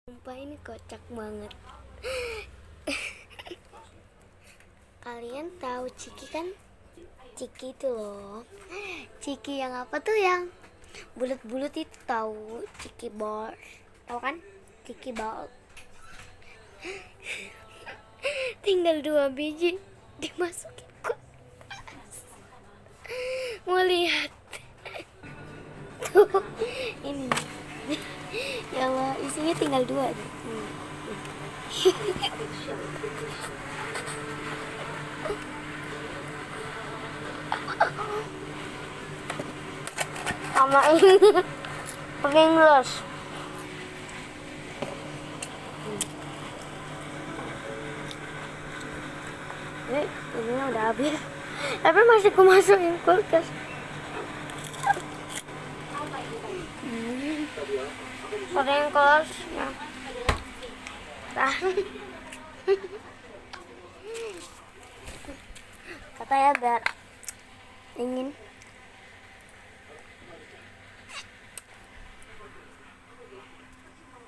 Sumpah ini kocak banget. Kalian tahu Ciki kan? Ciki itu loh. Ciki yang apa tuh yang bulat-bulat itu, tahu? Ciki ball. Tahu kan? Ciki ball. Tinggal 2 biji dimasukin kulkas. Mau lihat? Tuh, ini. Ya Allah, isinya tinggal 2 nih. Sama ini pakai gelas. Ini udah habis, tapi masih aku masukin kulkas. Pakai gelas ya. Katanya biar dingin.